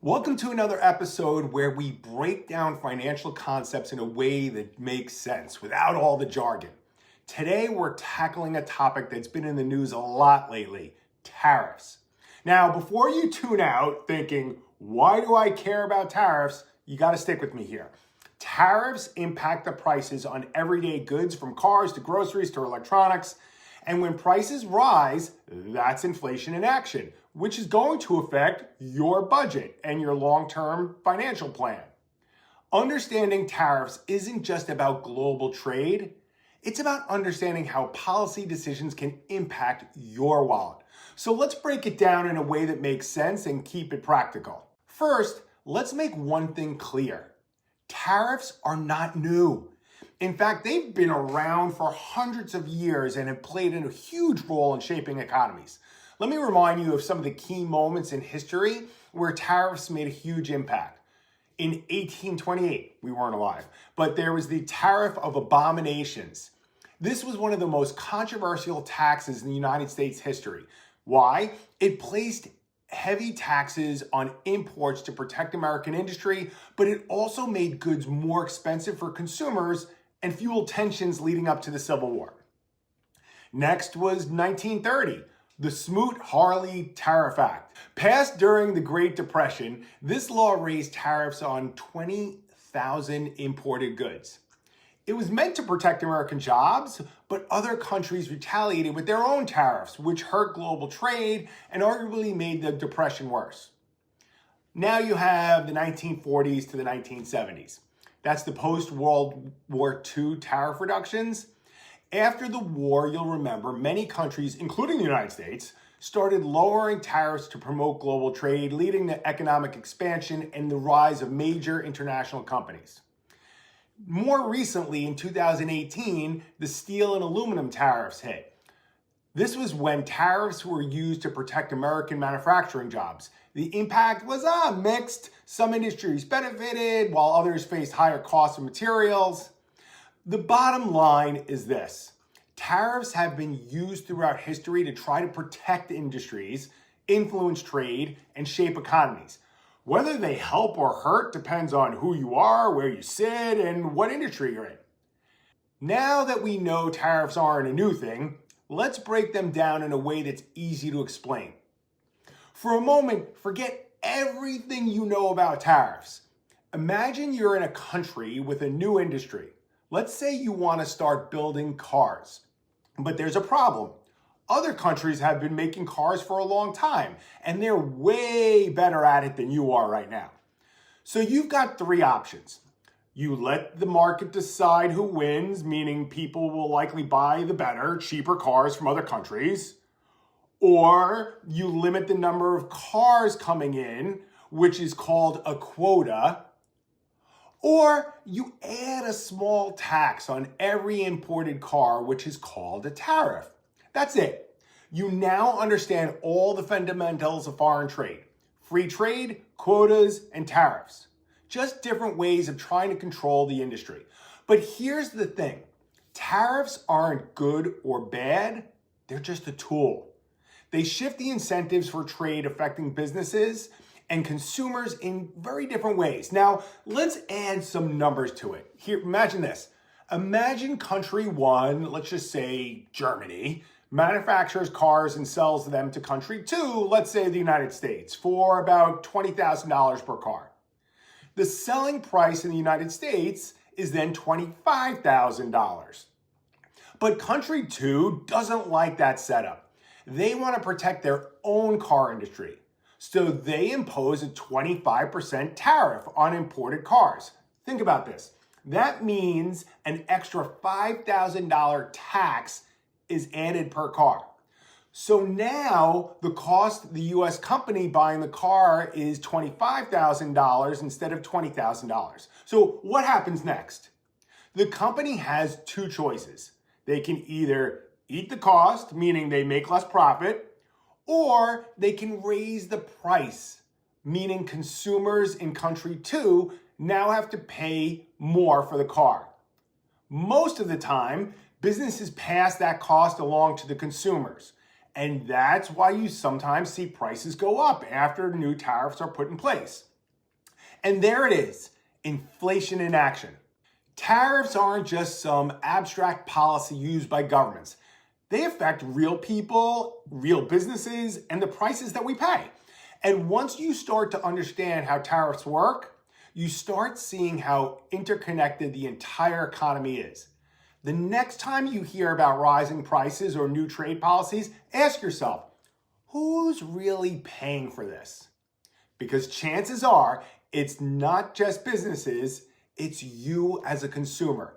Welcome to another episode where we break down financial concepts in a way that makes sense without all the jargon. Today, we're tackling a topic that's been in the news a lot lately, tariffs. Now, before you tune out thinking, why do I care about tariffs? You got to stick with me here. Tariffs impact the prices on everyday goods from cars to groceries to electronics. And when prices rise, that's inflation in action, which is going to affect your budget and your long-term financial plan. Understanding tariffs isn't just about global trade. It's about understanding how policy decisions can impact your wallet. So let's break it down in a way that makes sense and keep it practical. First, let's make one thing clear. Tariffs are not new. In fact, they've been around for hundreds of years and have played a huge role in shaping economies. Let me remind you of some of the key moments in history where tariffs made a huge impact. In 1828, we weren't alive, but there was the Tariff of Abominations. This was one of the most controversial taxes in the United States history. Why? It placed heavy taxes on imports to protect American industry, but it also made goods more expensive for consumers and fueled tensions leading up to the Civil War. Next was 1930, the Smoot-Hawley Tariff Act. Passed during the Great Depression, this law raised tariffs on 20,000 imported goods. It was meant to protect American jobs, but other countries retaliated with their own tariffs, which hurt global trade and arguably made the Depression worse. Now you have the 1940s to the 1970s. That's the post-World War II tariff reductions. After the war, you'll remember many countries, including the United States, started lowering tariffs to promote global trade, leading to economic expansion and the rise of major international companies. More recently, in 2018, the steel and aluminum tariffs hit. This was when tariffs were used to protect American manufacturing jobs. The impact was mixed. Some industries benefited, while others faced higher costs of materials. The bottom line is this. Tariffs have been used throughout history to try to protect industries, influence trade, and shape economies. Whether they help or hurt depends on who you are, where you sit, and what industry you're in. Now that we know tariffs aren't a new thing, let's break them down in a way that's easy to explain. For a moment, forget everything you know about tariffs. Imagine you're in a country with a new industry. Let's say you want to start building cars, but there's a problem. Other countries have been making cars for a long time, and they're way better at it than you are right now. So you've got three options. You let the market decide who wins, meaning people will likely buy the better, cheaper cars from other countries. Or you limit the number of cars coming in, which is called a quota. Or you add a small tax on every imported car, which is called a tariff. That's it. You now understand all the fundamentals of foreign trade. Free trade, quotas, and tariffs. Just different ways of trying to control the industry. But here's the thing. Tariffs aren't good or bad. They're just a tool. They shift the incentives for trade affecting businesses and consumers in very different ways. Now, let's add some numbers to it. Here, imagine this. Imagine country one, let's just say Germany, manufactures cars and sells them to country two, let's say the United States, for about $20,000 per car. The selling price in the United States is then $25,000. But country two doesn't like that setup. They want to protect their own car industry. So they impose a 25% tariff on imported cars. Think about this. That means an extra $5,000 tax is added per car. So now the cost the US company buying the car is $25,000 instead of $20,000. So what happens next? The company has two choices. They can either eat the cost, meaning they make less profit, or they can raise the price, meaning consumers in country two now have to pay more for the car. Most of the time, businesses pass that cost along to the consumers. And that's why you sometimes see prices go up after new tariffs are put in place. And there it is, inflation in action. Tariffs aren't just some abstract policy used by governments. They affect real people, real businesses, and the prices that we pay. And once you start to understand how tariffs work, you start seeing how interconnected the entire economy is. The next time you hear about rising prices or new trade policies, ask yourself, who's really paying for this? Because chances are, it's not just businesses, it's you as a consumer.